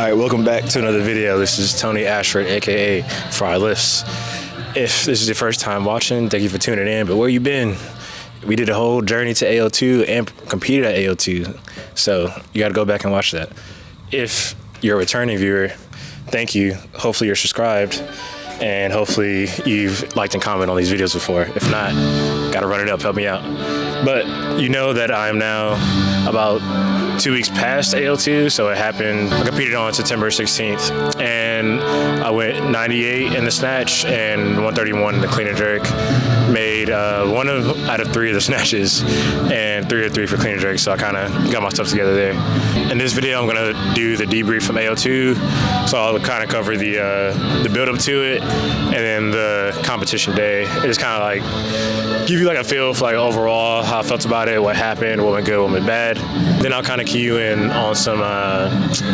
Alright, welcome back to another video. This is Tony Ashford, aka Fry Lifts. If this is your first time watching, thank you for tuning in. But where you been? We did a whole journey to AO2 and competed at AO2. So you gotta go back and watch that. If you're a returning viewer, thank you. Hopefully you're subscribed. And hopefully you've liked and commented on these videos before. If not, gotta run it up, help me out. But you know that I'm now about 2 weeks past AO2, so it happened. I competed on September 16th, and I went 98 in the snatch and 131 in the clean and jerk. Made one out of three of the snatches, and 3 of 3 for clean and jerk. So I kind of got my stuff together there. In this video, I'm gonna do the debrief from AO2. So I'll kind of cover the build up to it, and then the competition day. It's kind of like give you like a feel for like overall how I felt about it, what happened, what went good, what went bad. Then I'll kind of key you in on some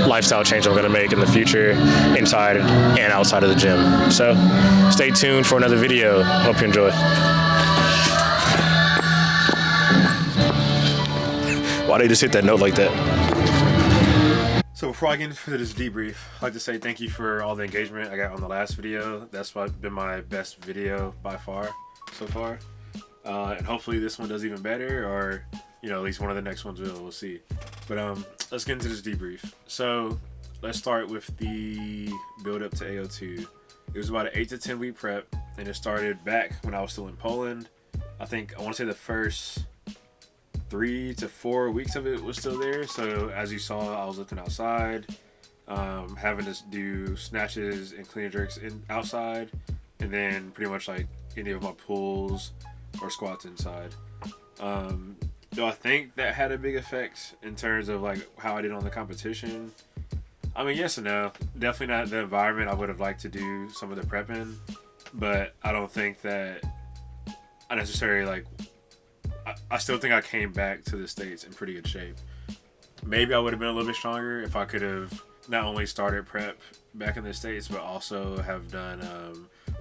lifestyle change I'm gonna make in the future, inside and outside of the gym. So stay tuned for another video. Hope you enjoy. Why they just hit that note like that? So before I get into this debrief, I'd like to say thank you for all the engagement I got on the last video. That's been my best video by far so far. And hopefully this one does even better, or at least one of the next ones will. We'll see. But let's get into this debrief. So let's start with the build up to AO2. It was about an 8 to 10 week prep, and it started back when I was still in Poland. I want to say the first 3 to 4 weeks of it was still there. So as you saw, I was lifting outside, having to do snatches and clean and jerks outside, and then pretty much like any of my pulls or squats inside. Do I think that had a big effect in terms of like how I did on the competition? I mean, yes and no. Definitely not the environment I would have liked to do some of the prep in, but I don't think that I necessarily I still think I came back to the States in pretty good shape. Maybe I would have been a little bit stronger if I could have not only started prep back in the States, but also have done,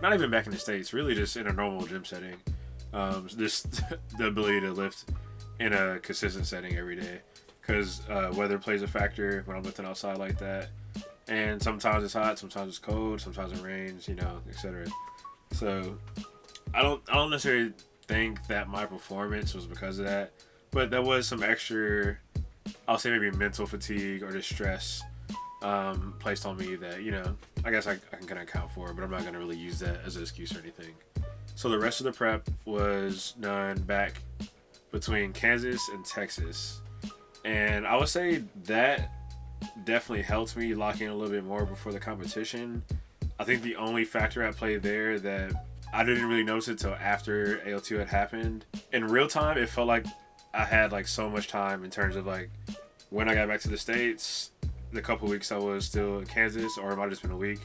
not even back in the States, really just in a normal gym setting. Just the ability to lift in a consistent setting every day. Because weather plays a factor when I'm lifting outside like that. And sometimes it's hot, sometimes it's cold, sometimes it rains, etc. So I don't necessarily think that my performance was because of that, but there was some extra, I'll say maybe mental fatigue or just stress placed on me that I guess I can kind of account for, but I'm not going to really use that as an excuse or anything. So the rest of the prep was done back between Kansas and Texas, and I would say that definitely helped me lock in a little bit more before the competition. I think the only factor at play there that I didn't really notice it till after AO2 had happened. In real time, it felt like I had so much time in terms of when I got back to the States, the couple weeks I was still in Kansas, or it might have just been a week.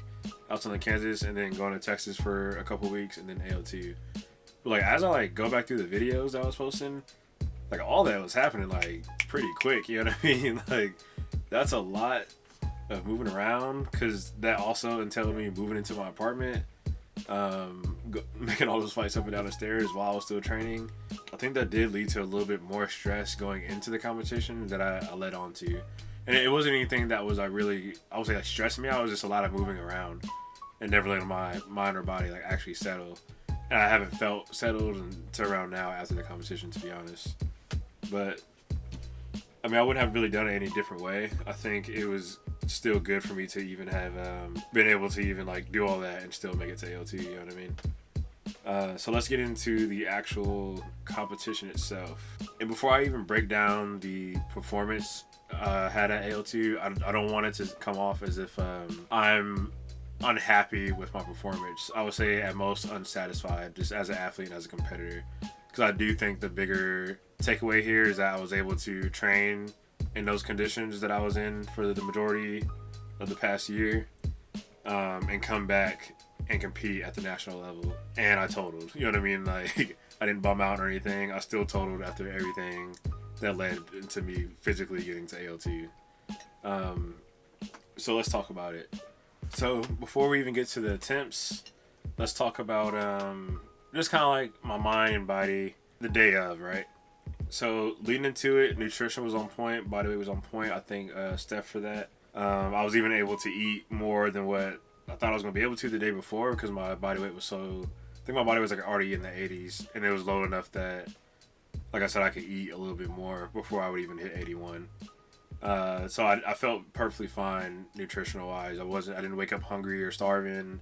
I was in Kansas and then going to Texas for a couple weeks and then AO2. But as I go back through the videos that I was posting, all that was happening pretty quick, you know what I mean? That's a lot of moving around, because that also entailed me moving into my apartment, making all those flights up and down the stairs while I was still training. I think that did lead to a little bit more stress going into the competition that I led on to. And it wasn't anything that was stressing me out. It was just a lot of moving around and never letting my mind or body actually settle. And I haven't felt settled until around now after the competition, to be honest. But I mean, I wouldn't have really done it any different way. I think it was still good for me to even have been able to even do all that and still make it to AO2, you know what I mean? So let's get into the actual competition itself. And before I even break down the performance I had at AO2, I don't want it to come off as if I'm unhappy with my performance. I would say at most unsatisfied, just as an athlete and as a competitor. Because I do think the bigger takeaway here is that I was able to train in those conditions that I was in for the majority of the past year, and come back and compete at the national level. And I totaled, you know what I mean? I didn't bum out or anything. I still totaled after everything that led into me physically getting to AO2. So let's talk about it. So before we even get to the attempts, let's talk about just kind of my mind and body the day of, right? So leading into it, nutrition was on point, body weight was on point. I thank Steph for that. I was even able to eat more than what I thought I was going to be able to the day before because my body weight was so. I think my body was like already in the 80s, and it was low enough that, like I said, I could eat a little bit more before I would even hit 81. So I felt perfectly fine nutritional wise. I didn't wake up hungry or starving.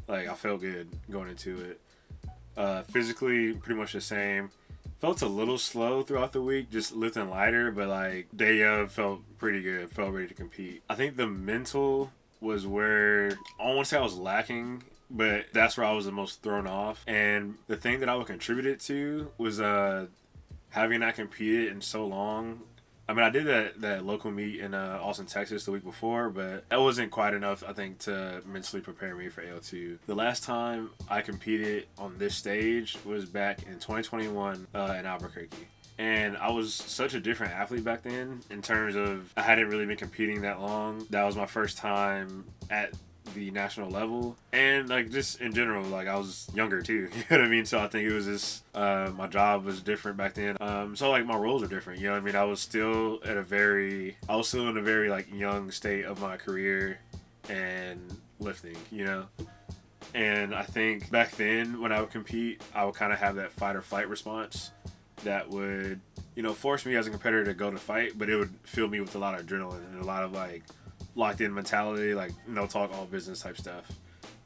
Like I felt good going into it. Physically, pretty much the same. Felt a little slow throughout the week, just lifting lighter, but like day of felt pretty good. Felt ready to compete. I think the mental was where I don't want to say I was lacking, but that's where I was the most thrown off. And the thing that I would contribute it to was having not competed in so long. I mean, I did that local meet in Austin, Texas the week before, but that wasn't quite enough, I think, to mentally prepare me for AO2. The last time I competed on this stage was back in 2021 in Albuquerque. And I was such a different athlete back then in terms of I hadn't really been competing that long. That was my first time at the national level, and like just in general, like I was younger too. You know what I mean? So I think it was just my job was different back then. So like my roles are different. You know what I mean? I was still in a very like young state of my career and lifting. You know. And I think back then when I would compete, I would kind of have that fight or flight response that would, force me as a competitor to go to fight, but it would fill me with a lot of adrenaline and a lot of like locked in mentality, like no talk, all business type stuff.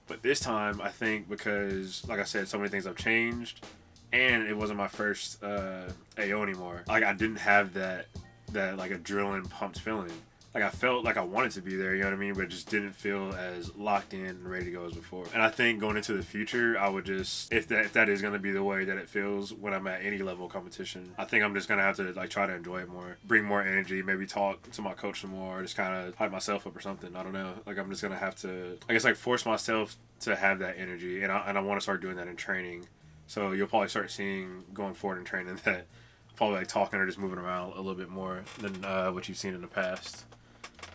But this time, I think because, like I said, so many things have changed, and it wasn't my first AO anymore. Like I didn't have that like adrenaline pumped feeling. Like I felt like I wanted to be there, you know what I mean, but it just didn't feel as locked in and ready to go as before. And I think going into the future, I would just, if that is going to be the way that it feels when I'm at any level of competition, I think I'm just going to have to like try to enjoy it more, bring more energy, maybe talk to my coach some more, just kind of hype myself up or something. I don't know. Like I'm just going to have to, I guess, like force myself to have that energy, and I want to start doing that in training. So you'll probably start seeing going forward in training that probably like talking or just moving around a little bit more than what you've seen in the past.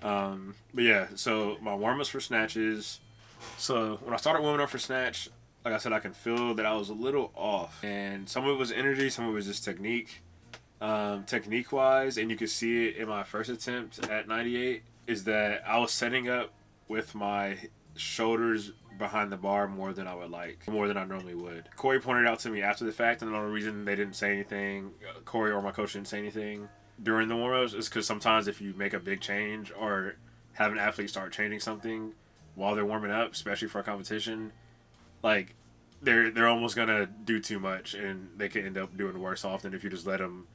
But yeah, so my warm-ups for snatches. So when I started warming up for snatch, like I said, I can feel that I was a little off. And some of it was energy, some of it was just technique. Technique-wise, and you could see it in my first attempt at 98, is that I was setting up with my shoulders behind the bar more than I would like, more than I normally would. Corey pointed out to me after the fact, and the only reason they didn't say anything, Corey or my coach didn't say anything during the warm-ups, is because sometimes if you make a big change or have an athlete start changing something while they're warming up, especially for a competition, like they're almost gonna do too much, and they can end up doing worse off than if you just let them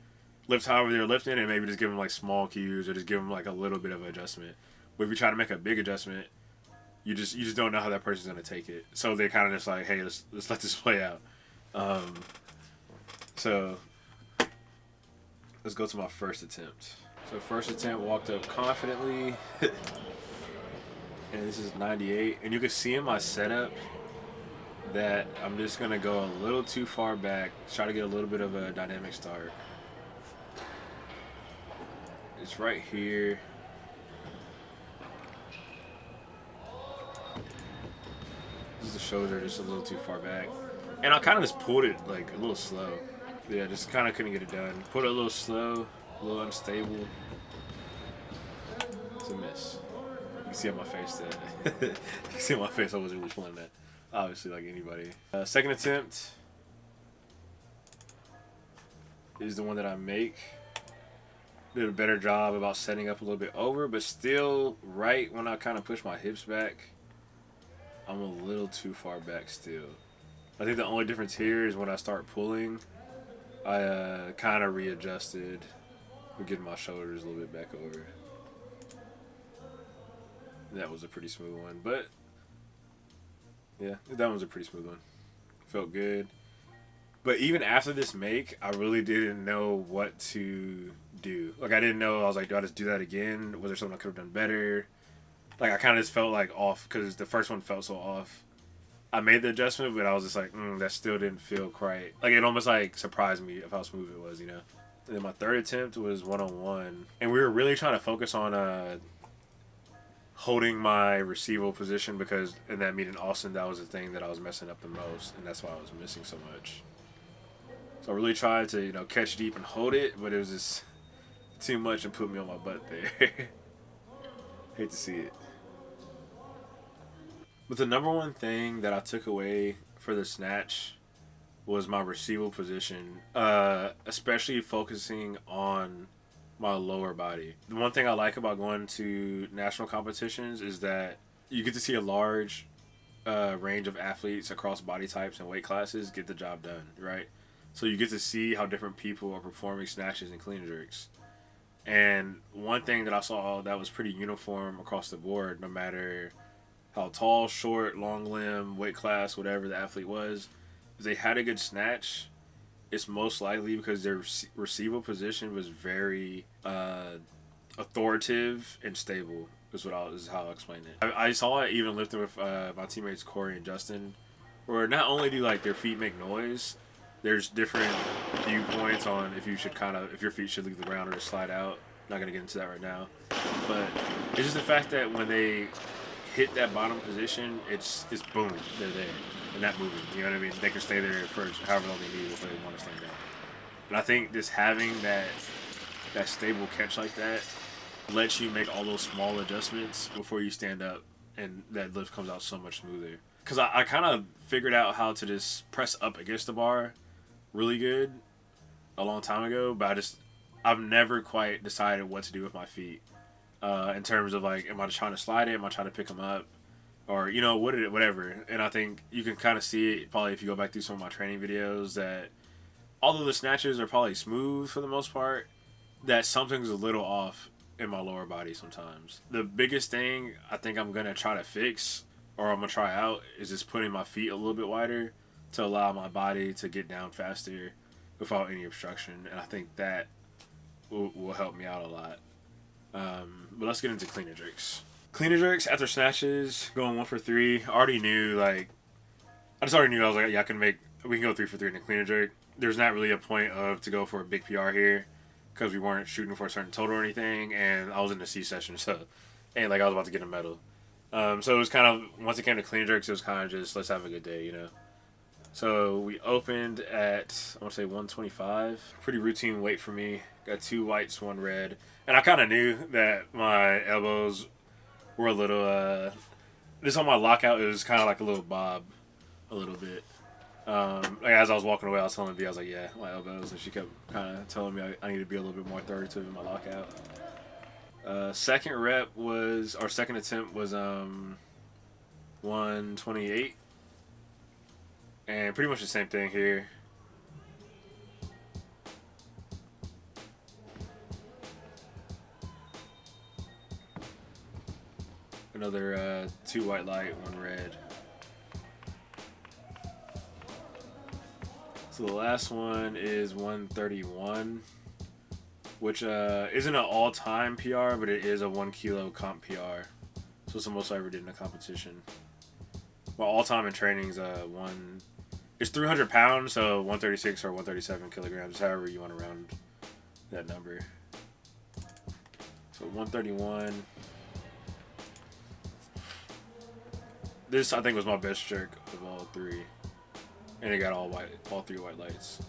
lift however they're lifting and maybe just give them like small cues or just give them like a little bit of an adjustment. But if you try to make a big adjustment, you just don't know how that person's gonna take it. So they kind of just like, hey, let's let this play out. So let's go to my first attempt. So first attempt, walked up confidently. And this is 98. And you can see in my setup that I'm just going to go a little too far back. Try to get a little bit of a dynamic start. It's right here. The shoulder just a little too far back. And I kind of just pulled it like a little slow. Yeah, just kind of couldn't get it done. Put it a little slow, a little unstable. It's a miss. You can see on my face that you can see on my face I wasn't really feeling that. Obviously, like anybody. Second attempt is the one that I make. Did a better job about setting up a little bit over, but still, right when I kind of push my hips back, I'm a little too far back still. I think the only difference here is when I start pulling, I kind of readjusted with getting my shoulders a little bit back over. That was a pretty smooth one, but yeah, that one was a pretty smooth one. Felt good. But even after this make, I really didn't know what to do. Like I didn't know, I was like, do I just do that again? Was there something I could have done better? Like I kind of just felt like off because the first one felt so off. I made the adjustment, but I was just like, that still didn't feel quite. Like it almost like surprised me of how smooth it was, you know. And then my third attempt was 1-on-1, and we were really trying to focus on holding my receival position because in that meet in Austin, that was the thing that I was messing up the most, and that's why I was missing so much. So I really tried to catch deep and hold it, but it was just too much and put me on my butt there. Hate to see it. But the number one thing that I took away for the snatch was my receival position, especially focusing on my lower body. The one thing I like about going to national competitions is that you get to see a large range of athletes across body types and weight classes get the job done, right? So you get to see how different people are performing snatches and clean and jerks. And one thing that I saw that was pretty uniform across the board, no matter how tall, short, long limb, weight class, whatever the athlete was, if they had a good snatch, it's most likely because their receival position was very authoritative and stable. Is how I explained it. I saw it even lifting with my teammates Corey and Justin, where not only do like their feet make noise, there's different viewpoints on if your feet should leave the ground or just slide out. Not gonna get into that right now, but it's just the fact that when they hit that bottom position, it's boom, they're there and not moving. You know what I mean? They can stay there for however long they need before they want to stand up. And I think just having that stable catch like that lets you make all those small adjustments before you stand up, and that lift comes out so much smoother. Because I kind of figured out how to just press up against the bar really good a long time ago, but I've never quite decided what to do with my feet in terms of like, am I just trying to slide it? Am I trying to pick them up? Or, whatever. And I think you can kind of see it probably if you go back through some of my training videos that although the snatches are probably smooth for the most part, that something's a little off in my lower body sometimes. The biggest thing I think I'm going to try to fix or I'm going to try out is just putting my feet a little bit wider to allow my body to get down faster without any obstruction. And I think that will help me out a lot. But let's get into clean and jerks. Clean and jerks after snatches, going 1 for 3. I just already knew I was like, yeah, we can go 3 for 3 in a clean and jerk. There's not really a point to go for a big PR here because we weren't shooting for a certain total or anything, and I was in the C session, so and like I was about to get a medal. So it was kind of, once it came to clean and jerks, it was kind of just let's have a good day, So we opened at, I want to say 125. Pretty routine weight for me. Got 2 whites, 1 red. And I kind of knew that my elbows were a little, just on my lockout, it was kind of like a little bob, a little bit. Like as I was walking away, I was telling B, I was like, yeah, my elbows. And she kept kind of telling me I need to be a little bit more authoritative in my lockout. Second attempt was 128. And pretty much the same thing here. Another 2 white light, 1 red. So the last one is 131, which isn't an all-time PR, but it is a 1 kilo comp PR. So it's the most I ever did in a competition. Well, all-time in training is it's 300 pounds, so 136 or 137 kilograms, however you want to round that number. So 131. This, I think, was my best jerk of all 3. And it got all 3 white lights.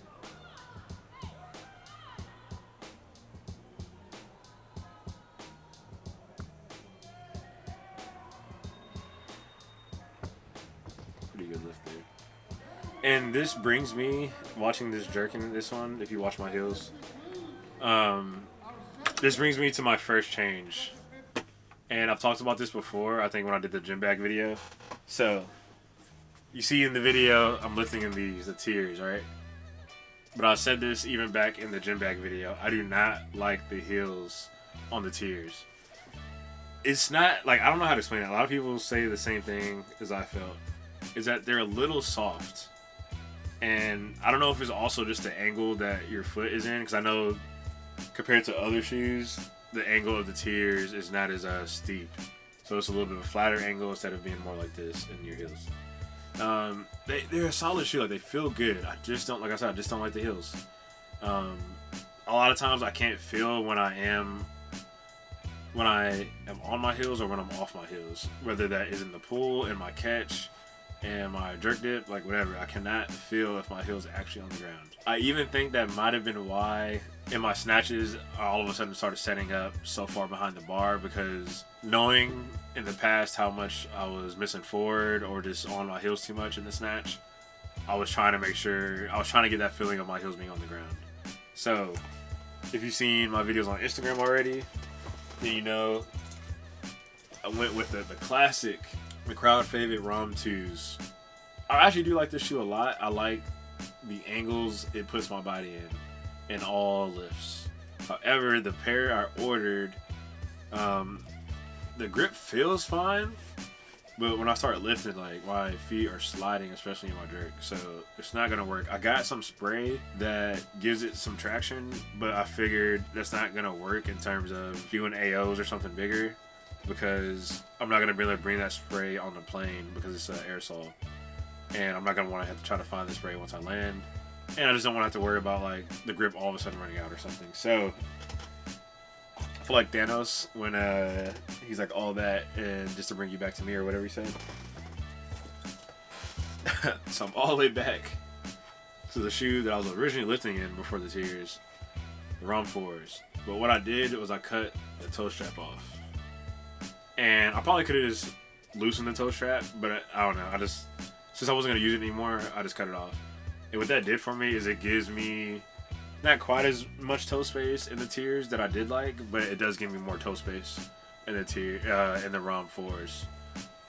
Pretty good lift there. And this brings me, watching this jerk in this one, if you watch my heels, this brings me to my first change. And I've talked about this before, I think when I did the gym bag video. So, you see in the video, I'm lifting in the tiers, right? But I said this even back in the gym bag video. I do not like the heels on the tiers. It's not, like, I don't know how to explain it. A lot of people say the same thing as I felt. Is that they're a little soft. And I don't know if it's also just the angle that your foot is in. Because I know, compared to other shoes, the angle of the tiers is not as steep. So it's a little bit of a flatter angle instead of being more like this in your heels. They're a solid shoe. Like, they feel good. I just don't, like I said, I just don't like the heels. A lot of times I can't feel when I am on my heels or when I'm off my heels. Whether that is in the pool, in my catch, and my jerk dip, like whatever, I cannot feel if my heel's actually on the ground. I even think that might have been why in my snatches I all of a sudden started setting up so far behind the bar, because knowing in the past how much I was missing forward or just on my heels too much in the snatch, I was trying to get that feeling of my heels being on the ground. So if you've seen my videos on Instagram already, then you know I went with the classic, the crowd favorite ROM 2s. I actually do like this shoe a lot. I like the angles it puts my body in all lifts. However, the pair I ordered, the grip feels fine, but when I start lifting, like my feet are sliding, especially in my jerk, so it's not gonna work. I got some spray that gives it some traction, but I figured that's not gonna work in terms of doing AOs or something bigger, because I'm not gonna be able to bring that spray on the plane because it's an aerosol, and I'm not gonna want to have to try to find the spray once I land, and I just don't want to have to worry about like the grip all of a sudden running out or something. So I feel like Thanos when he's like all that and just to bring you back to me or whatever he said. So I'm all the way back to the shoe that I was originally lifting in before the tears, the ROM 4s. But what I did was I cut the toe strap off, and I probably could have just loosened the toe strap, but I don't know. I just, since I wasn't gonna use it anymore, I just cut it off. And what that did for me is it gives me not quite as much toe space in the tiers that I did like, but it does give me more toe space in the ROM 4s.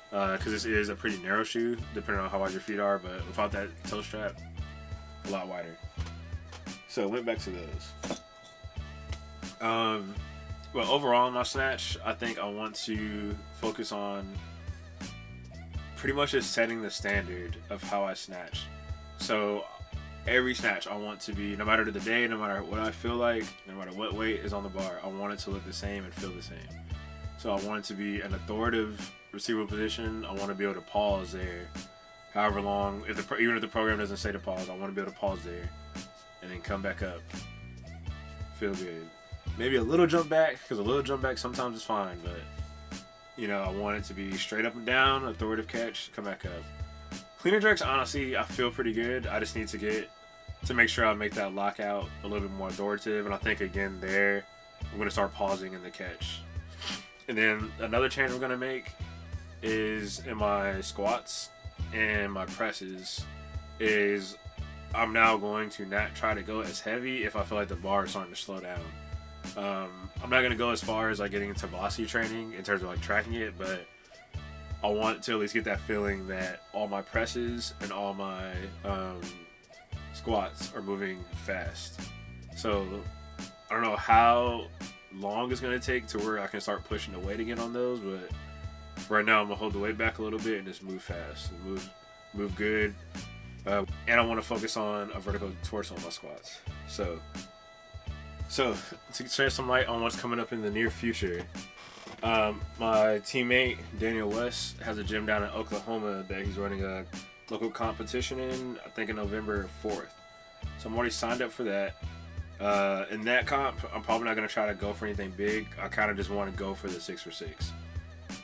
Because this is a pretty narrow shoe, depending on how wide your feet are, but without that toe strap, a lot wider. So I went back to those. Well, overall in my snatch, I think I want to focus on pretty much just setting the standard of how I snatch. So every snatch I want to be, no matter the day, no matter what I feel like, no matter what weight is on the bar, I want it to look the same and feel the same. So I want it to be an authoritative receivable position. I want to be able to pause there however long, even if the program doesn't say to pause, I want to be able to pause there and then come back up. Feel good. Maybe a little jump back, because a little jump back sometimes is fine, but you know, I want it to be straight up and down, authoritative catch, come back up. Cleaner jerks, honestly, I feel pretty good. I just need to make sure I make that lockout a little bit more authoritative, and I think again there, I'm going to start pausing in the catch. And then another change I'm going to make is in my squats and my presses is I'm now going to not try to go as heavy if I feel like the bar is starting to slow down. I'm not going to go as far as like getting into velocity training in terms of like tracking it, but I want to at least get that feeling that all my presses and all my squats are moving fast. So I don't know how long it's going to take to where I can start pushing the weight again on those, but right now I'm going to hold the weight back a little bit and just move fast, move good. And I want to focus on a vertical torso on my squats. So to shed some light on what's coming up in the near future, my teammate Daniel West has a gym down in Oklahoma that he's running a local competition in, I think in November 4th. So I'm already signed up for that. In that comp, I'm probably not going to try to go for anything big. I kind of just want to go for the 6x6,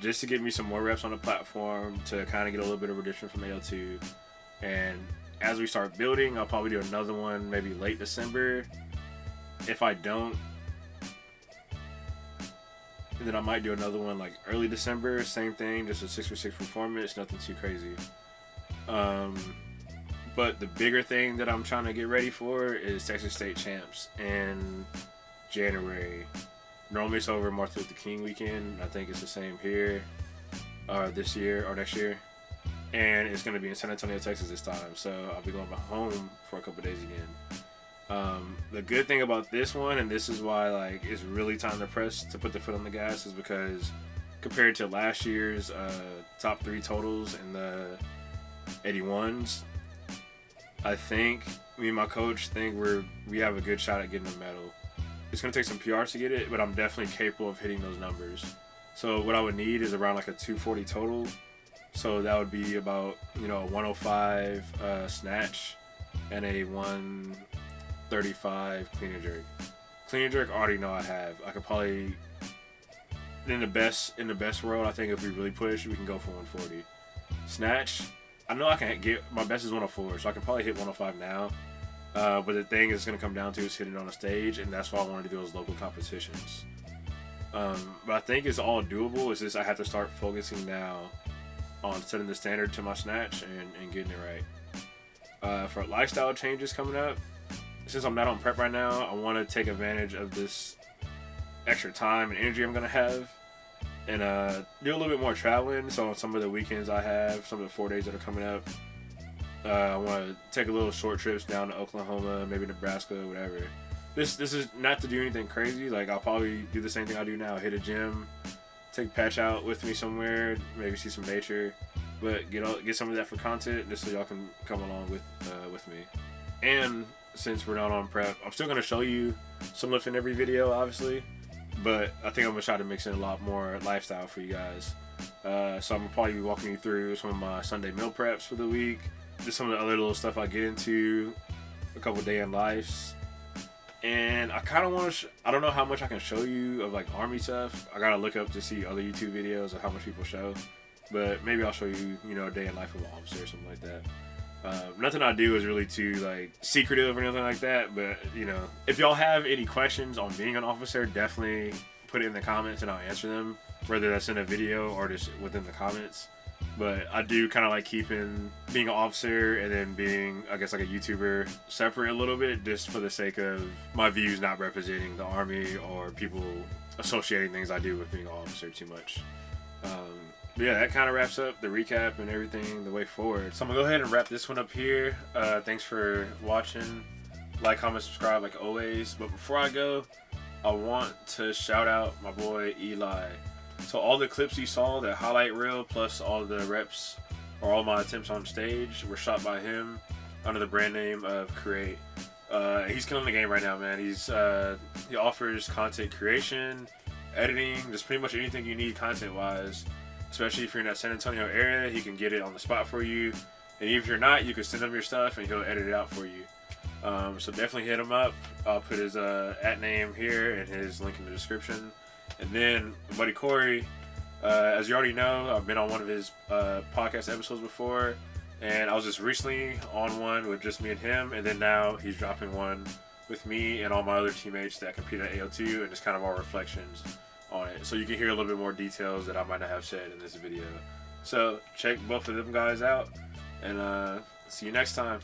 just to give me some more reps on the platform, to kind of get a little bit of redemption from AO2. And as we start building, I'll probably do another one maybe late December. If I don't, and then I might do another one like early December, same thing, just a 6x6 performance, nothing too crazy. But the bigger thing that I'm trying to get ready for is Texas State Champs in January. Normally it's over Martin Luther King weekend. I think it's the same here, this year or next year. And it's going to be in San Antonio, Texas this time. So I'll be going back home for a couple days again. The good thing about this one, and this is why like it's really time to press to put the foot on the gas, is because compared to last year's top 3 totals in the 81s, I think me and my coach think we have a good shot at getting a medal. It's going to take some PRs to get it, but I'm definitely capable of hitting those numbers. So what I would need is around like a 240 total. So that would be about, you know, a 105 snatch and a 135 clean and jerk. Clean and jerk I already know I have. I could probably, in the best world, I think if we really push, we can go for 140. Snatch, I know I can get my best is 104, so I can probably hit 105 now. But the thing it's going to come down to is hitting on a stage, and that's why I wanted to do those local competitions. But I think it's all doable. It's just I have to start focusing now on setting the standard to my snatch and getting it right. For lifestyle changes coming up, since I'm not on prep right now, I want to take advantage of this extra time and energy I'm going to have and do a little bit more traveling. So on some of the weekends I have, some of the 4 days that are coming up, I want to take a little short trips down to Oklahoma, maybe Nebraska, whatever. This is not to do anything crazy. Like, I'll probably do the same thing I do now, hit a gym, take Patch out with me somewhere, maybe see some nature, but get some of that for content just so y'all can come along with me. And since we're not on prep, I'm still going to show you some lift in every video, obviously, but I think I'm going to try to mix in a lot more lifestyle for you guys. So I'm going to probably be walking you through some of my Sunday meal preps for the week, just some of the other little stuff I get into, a couple day in lives. And I kind of want to, I don't know how much I can show you of like Army stuff. I got to look up to see other YouTube videos of how much people show. But maybe I'll show you, a day in life of an officer or something like that. Nothing I do is really too like secretive or anything like that. But, if y'all have any questions on being an officer, definitely put it in the comments and I'll answer them. Whether that's in a video or just within the comments. But I do kind of like keeping being an officer and then being, I guess, like a YouTuber separate a little bit, just for the sake of my views not representing the Army or people associating things I do with being an officer too much. But yeah, that kind of wraps up the recap and everything the way forward. So I'm gonna go ahead and wrap this one up here. Thanks for watching. Like, comment, subscribe like always. But before I go, I want to shout out my boy Eli. So all the clips you saw, that highlight reel, plus all the reps or all my attempts on stage were shot by him under the brand name of Cr.ea.te. He's killing the game right now, man. He offers content creation, editing, just pretty much anything you need content-wise. Especially if you're in that San Antonio area, he can get it on the spot for you. And even if you're not, you can send him your stuff and he'll edit it out for you. So definitely hit him up. I'll put his @ name here and his link in the description. And then my buddy Corey, as you already know, I've been on one of his podcast episodes before, and I was just recently on one with just me and him, and then now he's dropping one with me and all my other teammates that compete at AO2, and it's kind of our reflections on it. So you can hear a little bit more details that I might not have said in this video. So check both of them guys out, and see you next time.